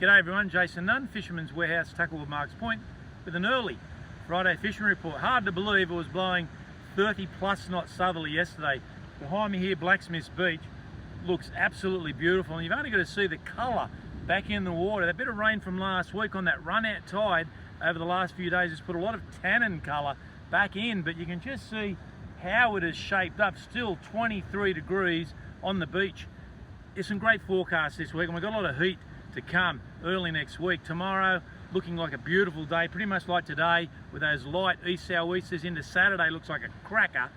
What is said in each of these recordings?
G'day everyone, Jason Nunn, Fisherman's Warehouse, Tackle Marks Point, with an early Friday fishing report. Hard to believe it was blowing 30 plus knots southerly yesterday. Behind me here, Blacksmith's Beach, looks absolutely beautiful, and you've only got to see the colour back in the water. That bit of rain from last week on that run-out tide over the last few days has put a lot of tannin colour back in, but you can just see how it has shaped up. Still 23 degrees on the beach. There's some great forecasts this week, and we've got a lot of heat to come early next week. Tomorrow looking like a beautiful day, pretty much like today, with those light east southeasters. Into Saturday looks like a cracker,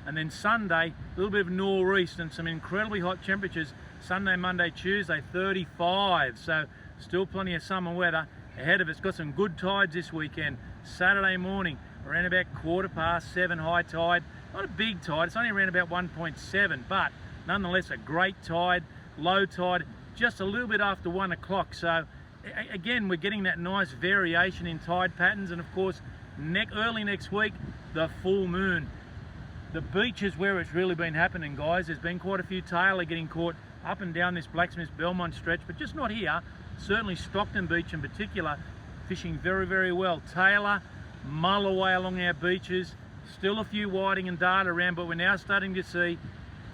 and then Sunday a little bit of nor'east and some incredibly hot temperatures. Sunday, Monday, Tuesday 35, so still plenty of summer weather ahead of us. Got some good tides this weekend. Saturday morning around about 7:15 high tide. Not a big tide, it's only around about 1.7, but nonetheless a great tide. Low tide just a little bit after 1 o'clock. So again, we're getting that nice variation in tide patterns, and of course early next week the full moon. The beach is where it's really been happening, guys. There's been quite a few tailor getting caught up and down this Blacksmith's Belmont stretch, but just not here. Certainly Stockton Beach in particular, fishing very, very well. Tailor, mull away along our beaches. Still a few whiting and dart around, but we're now starting to see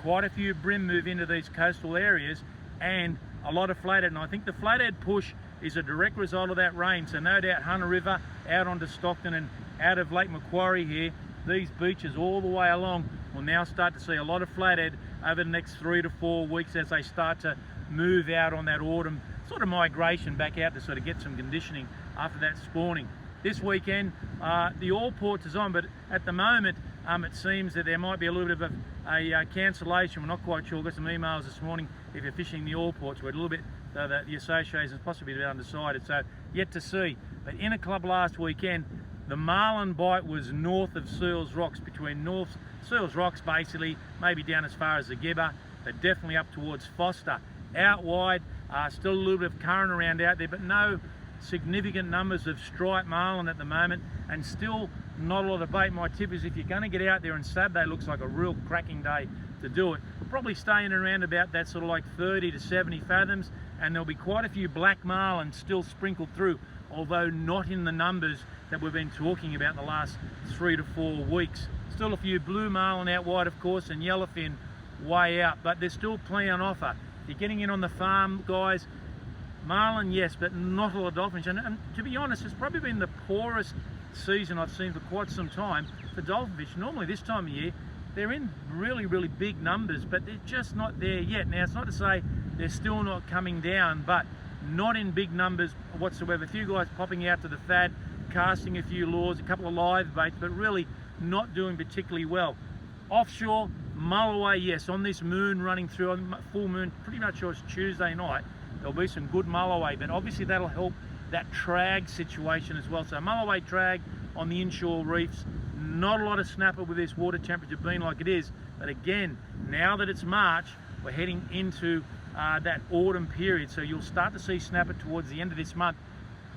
quite a few brim move into these coastal areas, and a lot of flathead. And I think the flathead push is a direct result of that rain. So no doubt Hunter River out onto Stockton and out of Lake Macquarie here, these beaches all the way along will now start to see a lot of flathead over the next 3 to 4 weeks as they start to move out on that autumn sort of migration back out to sort of get some conditioning after that spawning. This weekend the All Ports is on, but at the moment it seems that there might be a little bit of a cancellation. We're not quite sure. Got some emails this morning if you're fishing the All Ports. We're a little bit, the association's possibly a bit undecided, so yet to see. But in a club last weekend, the marlin bite was north of Seals Rocks, between North Seals Rocks basically, maybe down as far as the Gibber, but definitely up towards Foster. Out wide, still a little bit of current around out there, but no significant numbers of striped marlin at the moment, and still not a lot of bait. My tip is if you're going to get out there, and Saturday looks like a real cracking day to do it, probably staying around about that sort of like 30 to 70 fathoms, and there'll be quite a few black marlin still sprinkled through, although not in the numbers that we've been talking about the last 3 to 4 weeks. Still a few blue marlin out wide, of course, and yellowfin way out, but there's still plenty on offer. If you're getting in on the farm, guys, marlin, yes, but not a lot of dolphin. And to be honest, it's probably been the poorest season I've seen for quite some time for dolphin fish. Normally this time of year, they're in really, really big numbers, but they're just not there yet. Now, it's not to say they're still not coming down, but not in big numbers whatsoever. A few guys popping out to the fad, casting a few lures, a couple of live baits, but really not doing particularly well. Offshore, mull away, yes, on this moon running through, on full moon, pretty much sure it's Tuesday night, there'll be some good mull away, but obviously that'll help that trag situation as well. So mull away trag on the inshore reefs. Not a lot of snapper with this water temperature being like it is, but again, now that it's March, we're heading into that autumn period, so you'll start to see snapper towards the end of this month.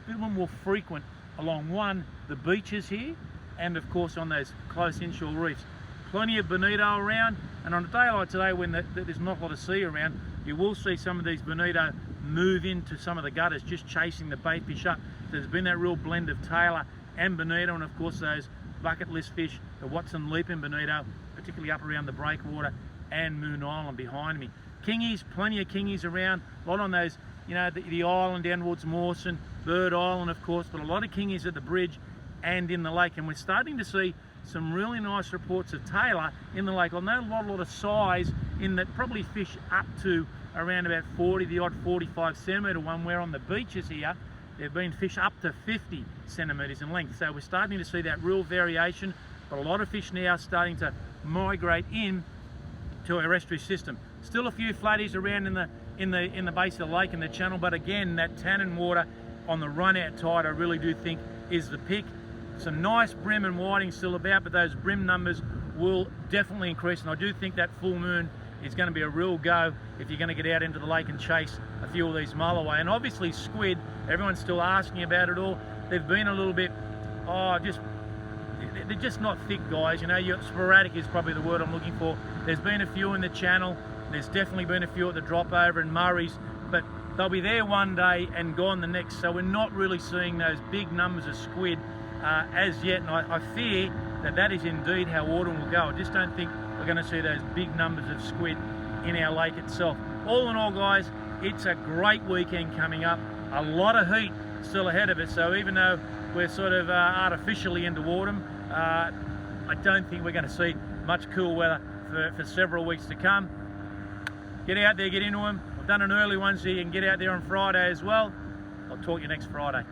A bit more frequent along the beaches here, and of course on those close inshore reefs. Plenty of bonito around, and on a day like today when there's not a lot of sea around, you will see some of these bonito move into some of the gutters, just chasing the bait fish up. So there's been that real blend of tailor and bonito, and of course those bucket list fish, the Watson leaping bonito, particularly up around the breakwater and Moon Island behind me. Kingies, plenty of kingies around, a lot on those, you know, the island down towards Mawson, Bird Island of course, but a lot of kingies at the bridge and in the lake, and we're starting to see some really nice reports of tailor in the lake. I know a lot of size in that, probably fish up to around about 40, the odd 45 centimetre one, where on the beaches here there have been fish up to 50 centimetres in length. So we're starting to see that real variation, but a lot of fish now starting to migrate in to our estuary system. Still a few flatties around in the base of the lake and the channel, but again that tannin water on the run out tide I really do think is the pick. Some nice brim and whiting still about, but those brim numbers will definitely increase, and I do think that full moon is going to be a real go if you're going to get out into the lake and chase a few of these mull away. And obviously squid, everyone's still asking about it all. They've been a little bit, they're just not thick, guys. You know, sporadic is probably the word I'm looking for. There's been a few in the channel. There's definitely been a few at the drop over in Murray's, but they'll be there one day and gone the next. So we're not really seeing those big numbers of squid as yet, and I fear that is indeed how autumn will go. I just don't think we're going to see those big numbers of squid in our lake itself. All in all, guys, it's a great weekend coming up. A lot of heat still ahead of us, so even though we're sort of artificially into autumn, I don't think we're going to see much cool weather for several weeks to come. Get out there, get into them. I've done an early one so you can get out there on Friday as well. I'll talk to you next Friday.